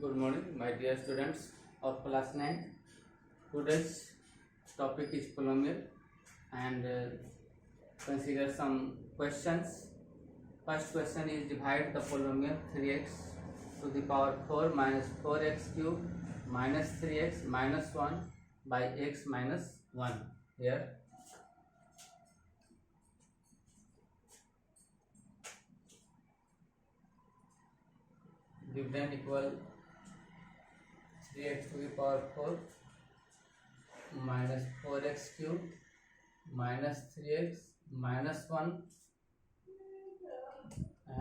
Good morning, my dear students of class 9. Today's topic is polynomial and consider some questions. First question is divide the polynomial 3x to the power 4 minus 4x cube minus 3x minus 1 by x minus 1. Here dividend equal 3x to the power 4 minus 4x cube minus 3x minus 1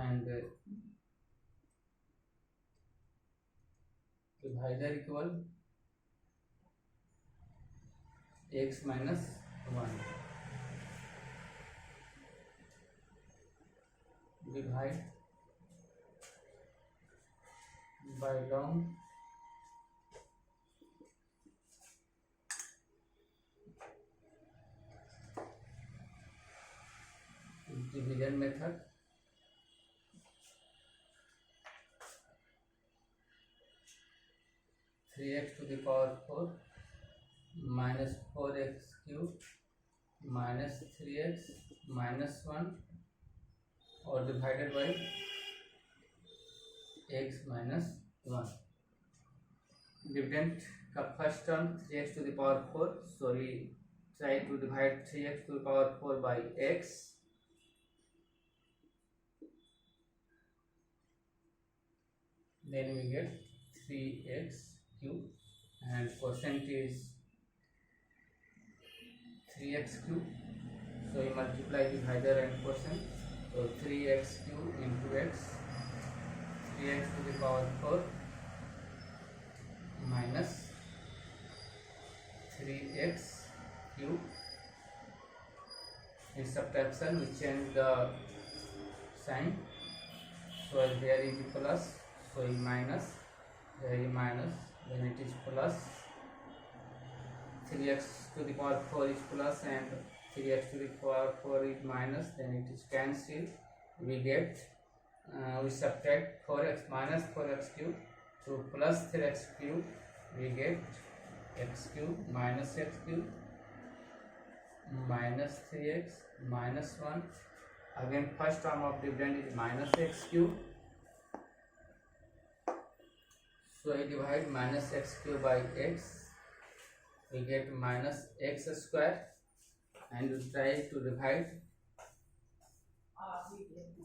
and divisor equal x minus 1. Divide by long division method. Three x to the power 4 minus 4x cube minus 3x minus 1 or divided by x minus 1. Dividend का first term 3x to the power 4, so we try to divide 3x to the power 4 by x. Then we get 3x cube and quotient is 3x cube, so we multiply divisor and quotient, so 3x cube into x, 3x to the power 4 minus 3x cube. In subtraction we change the sign, so here is plus, so is minus, here is minus, then it is plus. 3x to the power 4 is plus and 3x to the power 4 is minus, then it is cancelled. We get we subtract 4x minus 4x cube, so plus 3x cube, we get x cube minus x cube minus 3x minus 1. Again first term of dividend is minus x cube, so I divide minus x cube by x, we get minus x square, and we try to divide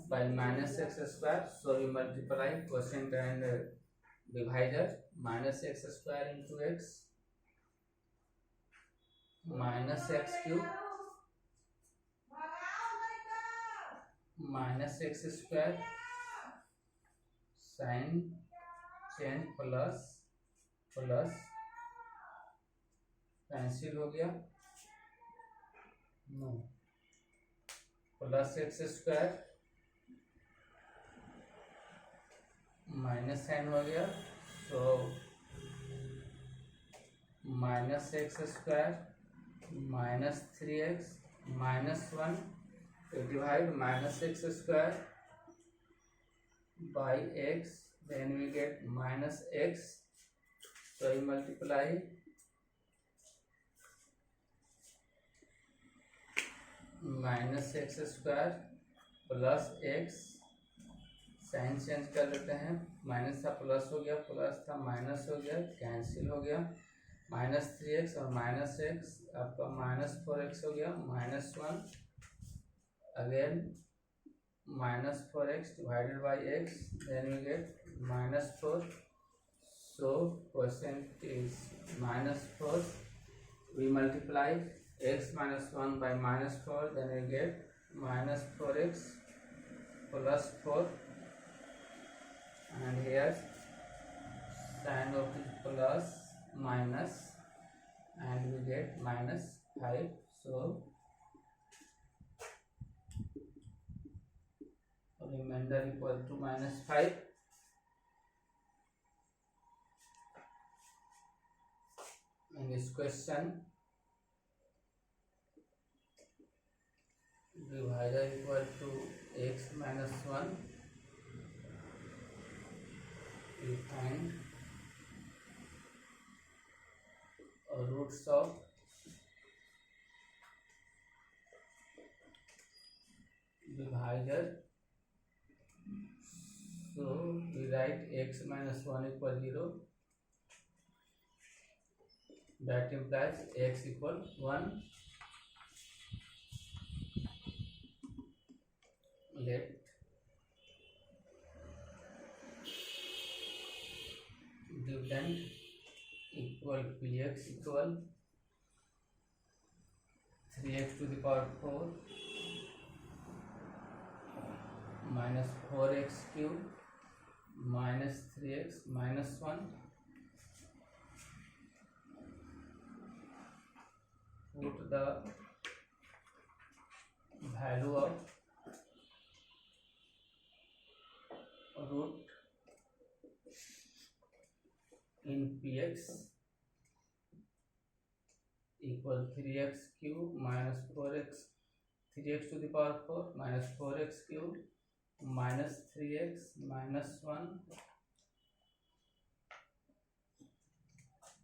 by minus x square, so we multiply quotient and divisor. Minus x square into x minus x cube minus x square, sign change plus plus, cancel हो गया, no, plus x square minus sign हो गया, तो minus x square minus 3x minus 1, divide minus x square by x, then we get minus x, so we multiply minus x square plus x, sign change कर लेते हैं, minus था plus हो गया, plus था माइनस हो गया, cancel हो गया, माइनस 3x और माइनस एक्स आपका माइनस 4x हो गया, minus 1, again minus 4x divided by x, then we get minus 4, so quotient is minus 4. We multiply x minus 1 by minus 4, then we get minus 4x plus 4, and here sign of the plus minus, and we get minus 5, so remainder equal to minus 5. In this question, divisor equal to x minus 1, we find roots of divisor. So we write x minus 1 equal 0. That implies x equal 1. Let dividend equal px equal 3x to the power 4 minus 4x cube minus 3x minus 1. Put the value of root in px equal 3x cube minus 4x, 3x to the power 4 minus 4x cube minus 3x minus 1.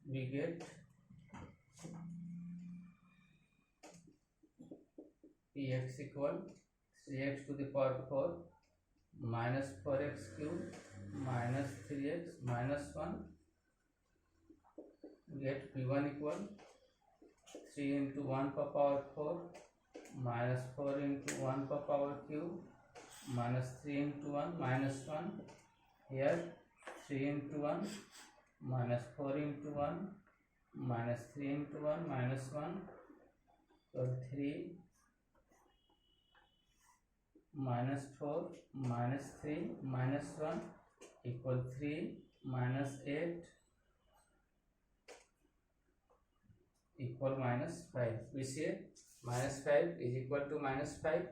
We get px equal 3x to the power 4 minus 4x cube minus 3x minus 1. Get p1 equal 3 into 1 per power 4 minus 4 into 1 per power cube minus 3 into 1 minus 1. Here 3 into 1 minus 4 into 1 minus 3 into 1 minus 1. So 3 minus 4 minus 3 minus 1 equal 3 minus 8 equal minus 5. We say minus 5 is equal to minus 5.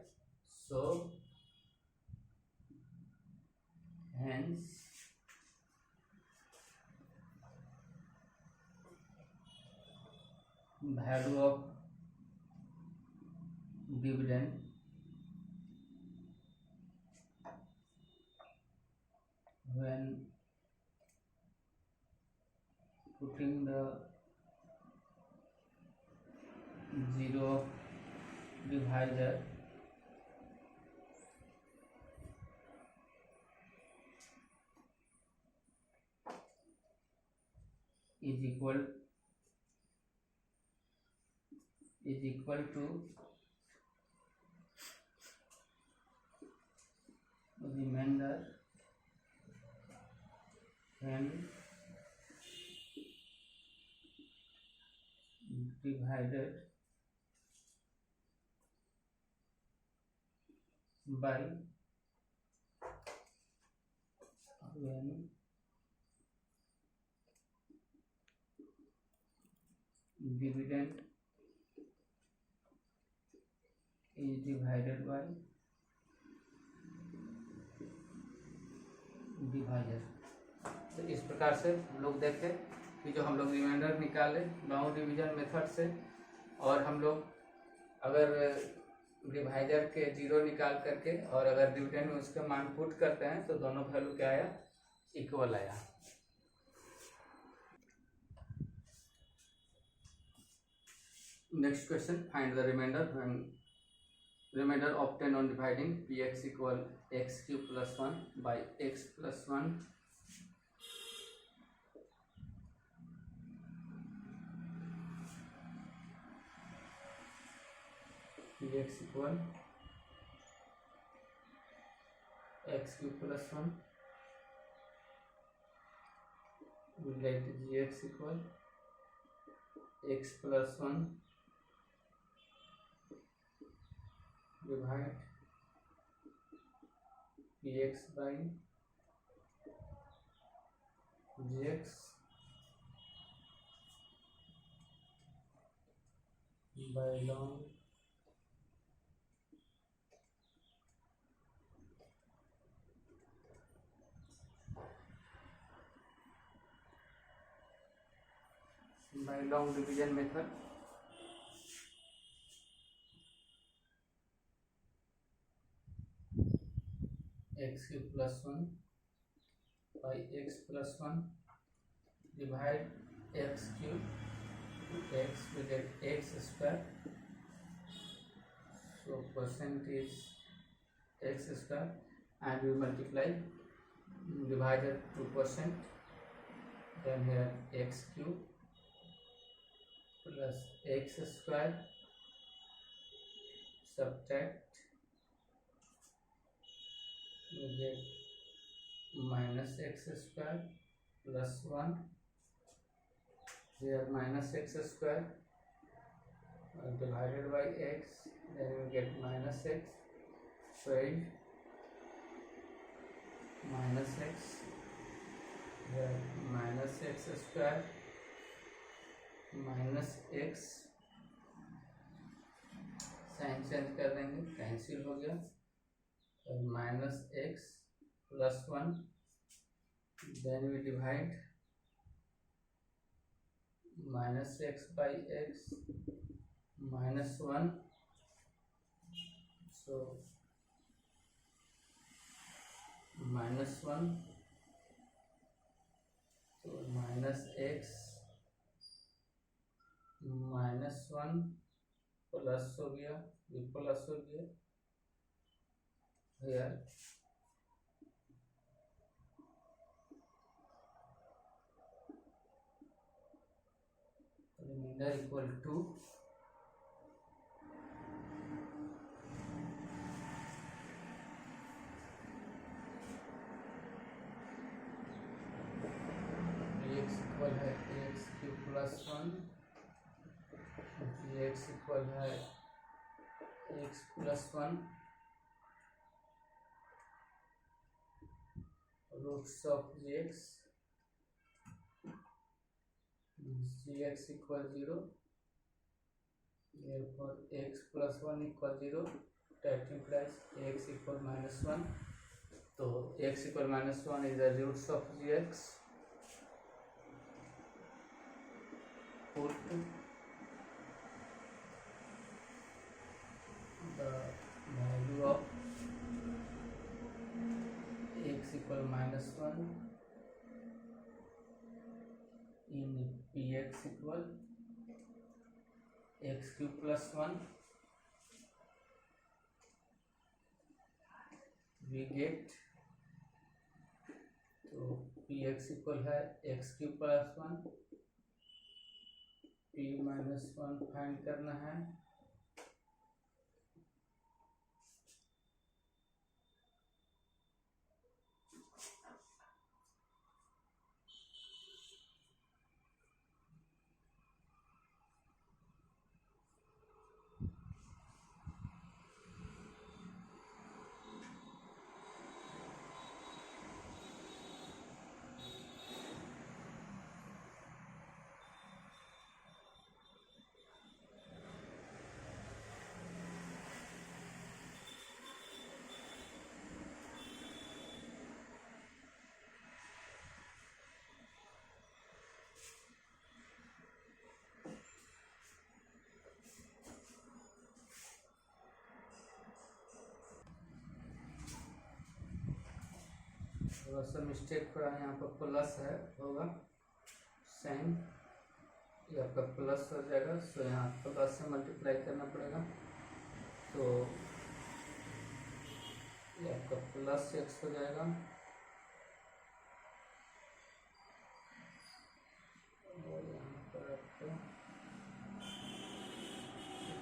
So hence value of dividend when putting the 0 divisor is equal to remainder when divided by when dividend is divided by divisor. तो इस प्रकार से हम लोग देखें कि जो हम लोग रिमाइंडर निकाले लॉन्ग डिवीजन मेथड से, और हम लोग अगर डिवाइजर के जीरो निकाल करके और अगर डिविडेंड में उसके मान पुट करते हैं तो दोनों वैल्यू क्या आया, इक्वल आया। Next question, find the reminder when remainder obtained on dividing px equal x cube plus 1 by x plus 1 px equal x cube plus 1, we get gx equal x plus 1 divide px by gx by ln division method। x cube plus 1 by x plus 1 divide x cube x we get x square. So percent is x square, and we multiply divided 2%, then here x cube plus x square, subtract, we get minus x square plus 1, here minus x square divided by x, then we get minus x, 12 minus x, here minus x square minus x, sign change कर देंगे, cancel हो गया, और minus x plus 1, then we divide minus x by x minus 1, so minus 1, so minus x minus 1 plus हो गया, ये plus हो गया, here remainder equal to x equal है x cube plus 1, x equal है x plus 1 roots of gx equal 0, therefore x plus 1 equal 0, that implies x equal minus 1. So x equal minus 1 is the roots of gx. Put the value of x equal minus 1 in px equal x cube plus 1, we get, तो px equal है x cube plus 1, p minus 1 find करना है, थोड़ा सा mistake पड़ा यहाँ पर, plus है होगा, साइन ये आपका प्लस हो जाएगा, सो यहाँ प्लस से मल्टीप्लाई करना पड़ेगा, तो ये आपका प्लस एक्स हो जाएगा, और यहाँ पर आपको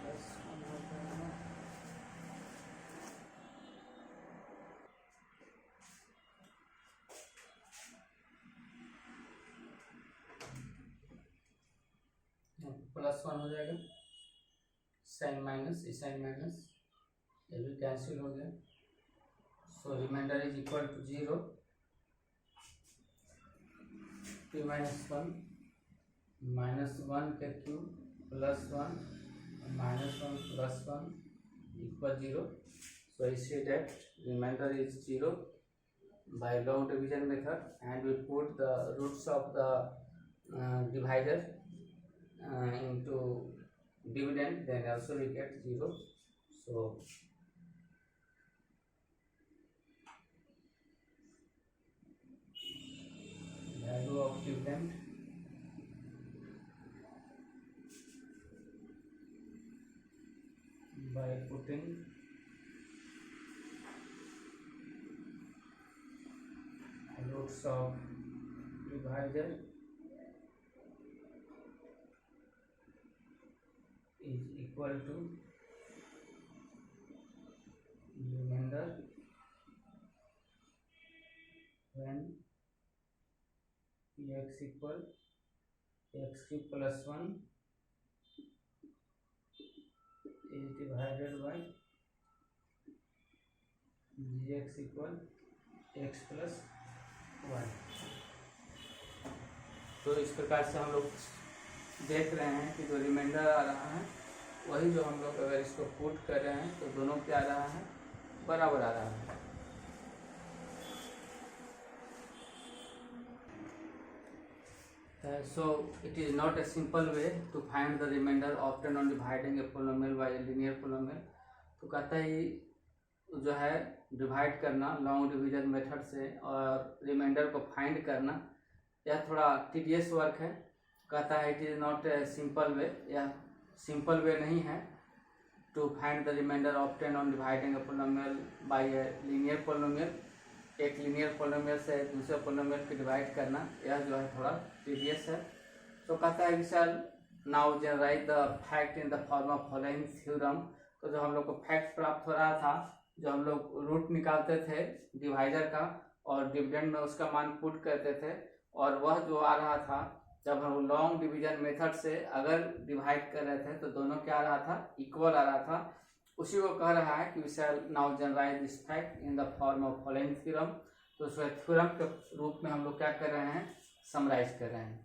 प्लस होना पड़ेगा, प्लस 1 हो जाएगा, साइन माइनस, साइन माइनस ये भी कैंसिल हो गया, so remainder is equal to 0, p minus 1 minus 1 का cube plus 1 minus 1 plus 1 equal 0, so I say that remainder is 0 by long division method, and we put the roots of the divider into dividend, then also we get 0. So value of dividend putting roots of divisor is equal to remainder when x equal x cube plus 1 is divided by gx equal x plus 1। तो इस प्रकार से हम लोग देख रहे हैं कि जो रिमाइंडर आ रहा है वही जो हम लोग अगर इसको पुट कर रहे हैं तो दोनों क्या आ रहा है, बराबर आ रहा है। So it is not a simple way to find the remainder obtained on dividing a polynomial by a linear polynomial। तो कहता है जो है डिवाइड करना लॉन्ग डिवीजन मेथड से और रिमाइंडर को फाइंड करना, यह थोड़ा टीडियस वर्क है। कहता है it is not a simple way, यह सिंपल वे नहीं है to find the remainder obtain on dividing a polynomial by a linear polynomial. एक लीनियर पोलिनोमियल से दूसरे पोलिनोमियल को डिवाइड करना यह जो है थोड़ा टीडियस है। तो कहता है we shall now generalise the fact in the form of following theorem. तो जो हम लोग को फैक्ट प्राप्त हो रहा था, जो हम लोग रूट निकालते थे डिवाइडर का और डिविडेंड में उसका मान पुट करते थे, और वह जो आ रहा था जब हम लॉन्ग डिवीजन मेथड से अगर डिवाइड कर रहे थे तो दोनों क्या आ रहा था, इक्वल आ रहा था। उसी को कह रहा है कि we shall now generalise this fact in the form of following theorem. तो उसमें थ्योरम के रूप में हम लोग क्या कर रहे हैं, समराइज कर रहे हैं,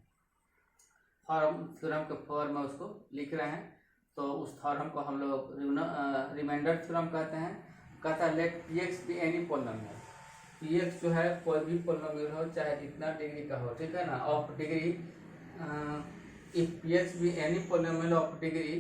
थ्योरम के फॉर्म में उसको लिख रहे हैं। तो उस थ्योरम को हम लोग रिमाइंडर थ्योरम कहते हैं। कहता है let px be any polynomial. px जो है कोई भी पोलिनोमियल हो, चाहे जितना डिग्री का हो, ठीक है ना, of degree. If px be any polynomial of degree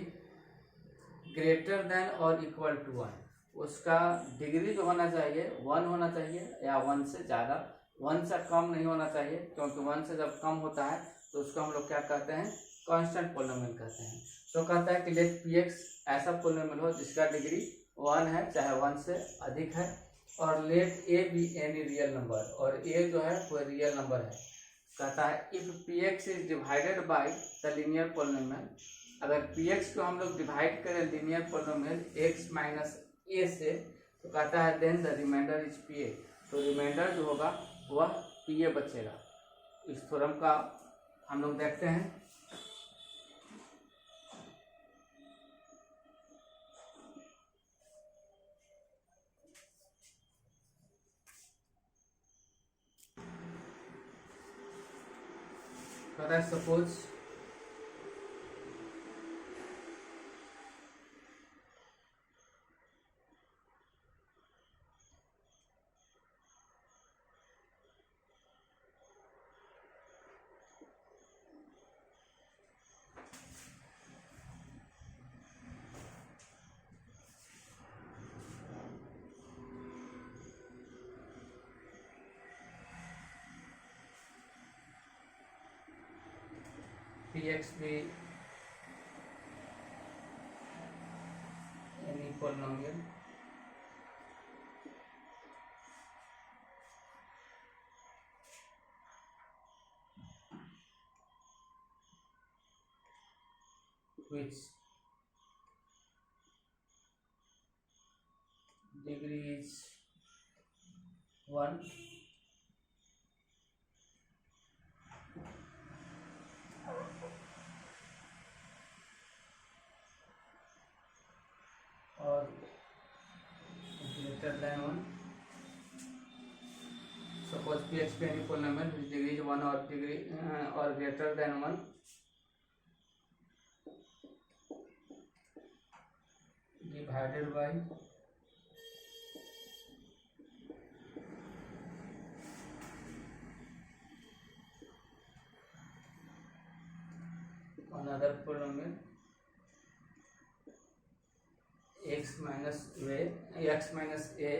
greater than और इक्वल टू 1, उसका डिग्री जो होना चाहिए 1 होना चाहिए या 1 से ज़्यादा, 1 से कम नहीं होना चाहिए, क्योंकि 1 से जब कम होता है तो उसको हम लोग क्या कहते हैं, कांस्टेंट पोलिनोमियल कहते हैं। तो कहता है कि लेट px ऐसा पोलिनोमियल हो जिसका डिग्री 1 है, चाहे 1 से अधिक है, और let a be any real number, और a जो है कोई रियल नंबर है। कहता है if px is divided by the linear polynomial. अगर px को हम लोग डिवाइड करें linear polynomial x minus a से, तो कहता है then the remainder is pa। तो रिमाइंडर जो होगा वह pa बचेगा। इस थ्योरम का हम लोग देखते हैं। Suppose px be any polynomial which degree is 1 or greater than 1। Suppose px be any polynomial which degree is 1 or degree or greater than 1, divided by another polynomial x minus a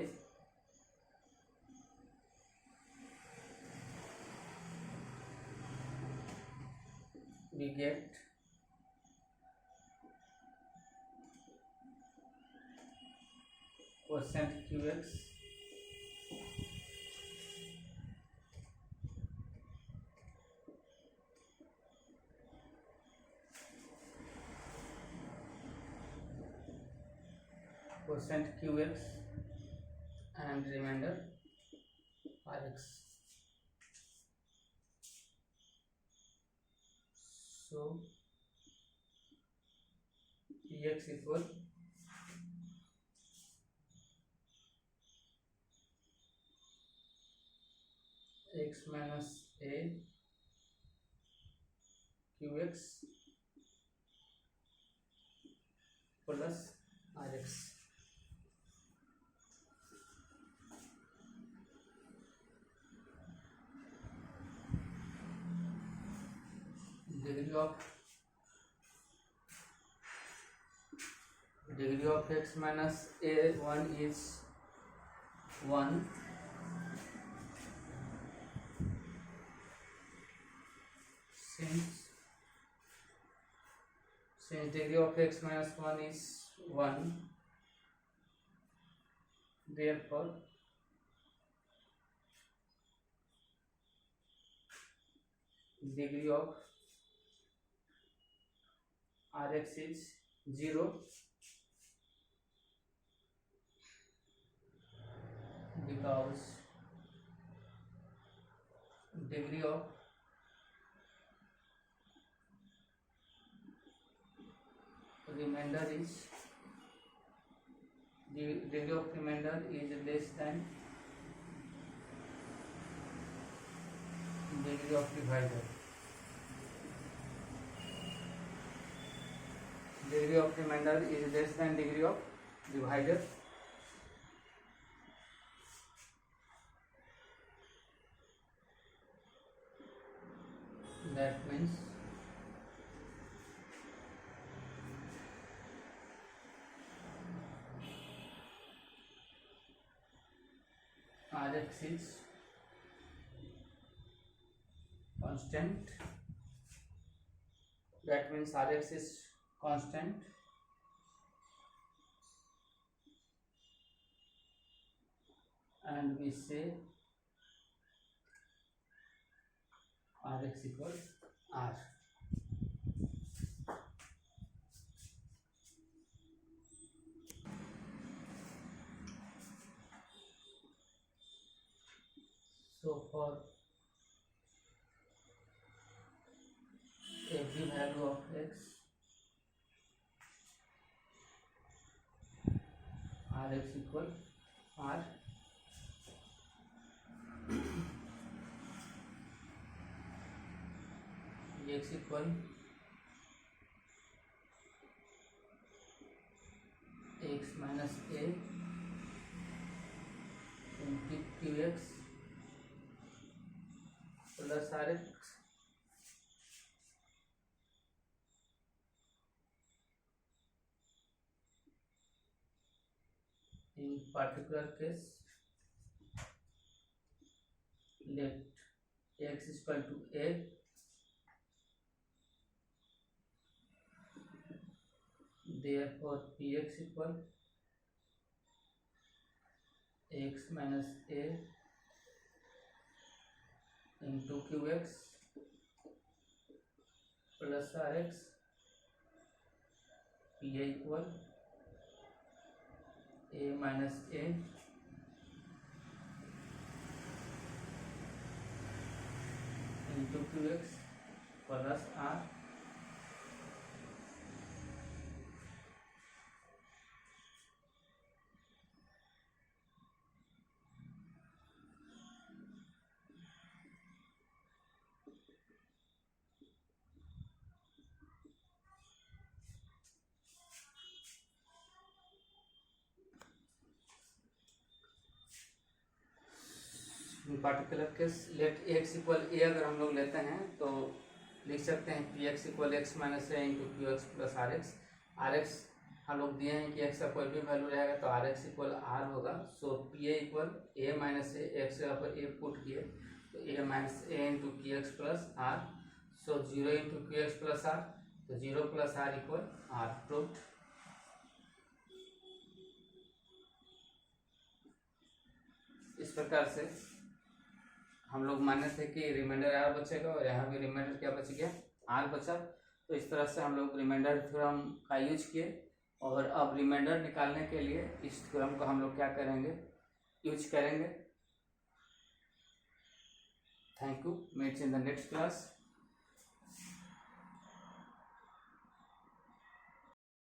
we get question Q x quotient qx and remainder rx. So px equal x minus a qx plus rx. Degree of x minus a1 is 1. Since degree of x minus 1 is 1, therefore degree of rx is 0, because degree of remainder is less than degree of divisor. Degree of remainder is less than degree of divisor. That means Rx is constant. That means Rx is constant, and we say Rx equals R. So for every value of x, Rx equal R. X equal x minus a into qx plus rx in particular case, let x is equal to a, therefore px equal x minus a into qx plus rx, pa equal a minus a into qx plus r. Particular case let x equal a अगर हम लोग लेते हैं तो लिख सकते हैं p x equal x minus a into q x plus r x. R x हम लोग दिए हैं कि एक्स का कोई भी वैल्यू रहेगा तो आर एक्स इक्वल आर होगा. So p a equal a minus a, x के ऊपर ए पुट किए तो a minus a into q x plus r. So 0 into q x plus r, तो 0 plus r equal r. Proved. प्रकार से हम लोग माने थे कि रिमाइंडर आर बचेगा और यहाँ भी रिमाइंडर क्या बच गया, आर बचा। तो इस तरह से हम लोग रिमाइंडर थ्योरम का यूज किए और अब रिमाइंडर निकालने के लिए इस थ्योरम को हम लोग क्या करेंगे, यूज करेंगे। Thank you, meets in the next class.